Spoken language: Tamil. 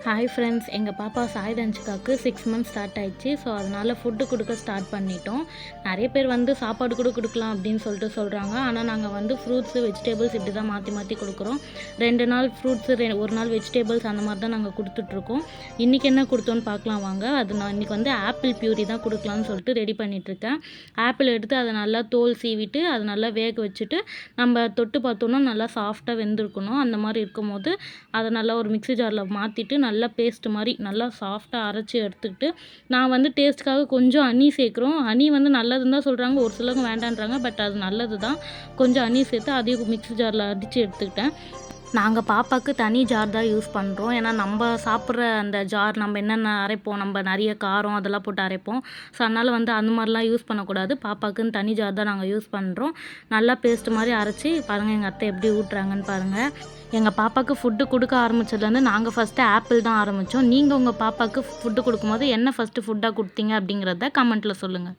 ஹாய் ஃப்ரெண்ட்ஸ், எங்கள் பாப்பா சாய் தன்ஷிகாவுக்கு 6 மந்த்ஸ் ஸ்டார்ட் ஆயிடுச்சு. ஸோ அதனால் ஃபுட்டு கொடுக்க ஸ்டார்ட் பண்ணிட்டோம். நிறைய பேர் வந்து சாப்பாடு கூட கொடுக்கலாம் அப்படின்னு சொல்லிட்டு சொல்கிறாங்க. ஆனால் நாங்கள் வந்து ஃப்ரூட்ஸு, வெஜிடேபிள்ஸ் இப்படி தான் மாற்றி மாற்றி கொடுக்குறோம். 2 நாள் ஃப்ரூட்ஸு, ஒரு நாள் வெஜிடேபிள்ஸ் அந்த மாதிரி தான் நாங்கள் கொடுத்துட்ருக்கோம். இன்றைக்கி என்ன கொடுத்தோன்னு பார்க்கலாம் வாங்க. அது நான் இன்றைக்கி வந்து ஆப்பிள் பியூரி தான் கொடுக்கலான்னு சொல்லிட்டு ரெடி பண்ணிகிட்ருக்கேன். ஆப்பிள் எடுத்து அதை நல்லா தோல் சீவிட்டு அதை நல்லா வேக வச்சுட்டு நம்ம தொட்டு பார்த்தோன்னா நல்லா சாஃப்டாக வெந்திருக்கணும். அந்த மாதிரி இருக்கும்போது அதை நல்லா ஒரு மிக்ஸி ஜாரில் மாற்றிட்டு நல்லா பேஸ்ட் மாதிரி நல்லா சாஃப்டாக அரைச்சி எடுத்துக்கிட்டு, நான் வந்து டேஸ்ட்டுக்காக கொஞ்சம் ஹனி சேர்க்குறோம். ஹனி வந்து நல்லதுன்னு தான் சொல்கிறாங்க, ஒரு சிலவங்க வேண்டான்றாங்க. பட் அது நல்லது தான். கொஞ்சம் ஹனி சேர்த்து அதையும் மிக்ஸி ஜாரில் அடித்து எடுத்துக்கிட்டேன். நாங்கள் பாப்பாவுக்கு தனி ஜார் தான் யூஸ் பண்ணுறோம். ஏன்னா நம்ம சாப்பிட்ற அந்த ஜார் நம்ம என்னென்ன அரைப்போம், நம்ம நிறைய காரம் அதெல்லாம் போட்டு அரைப்போம். ஸோ அதனால் வந்து அந்த மாதிரிலாம் யூஸ் பண்ணக்கூடாது. பாப்பாவுக்குன்னு தனி ஜார் தான் நாங்கள் யூஸ் பண்ணுறோம். நல்லா பேஸ்ட் மாதிரி அரைச்சி பாருங்கள், எங்கள் அத்தை எப்படி ஊட்டுறாங்கன்னு பாருங்கள். எங்கள் பாப்பாவுக்கு ஃபுட்டு கொடுக்க ஆரம்பிச்சதுலேருந்து நாங்கள் ஃபஸ்ட்டு ஆப்பிள் தான் ஆரம்பித்தோம். நீங்கள் உங்கள் பாப்பாவுக்கு ஃபுட்டு கொடுக்கும்போது என்ன ஃபஸ்ட்டு ஃபுட்டாக கொடுத்தீங்க அப்படிங்கிறத கமெண்ட்டில் சொல்லுங்கள்.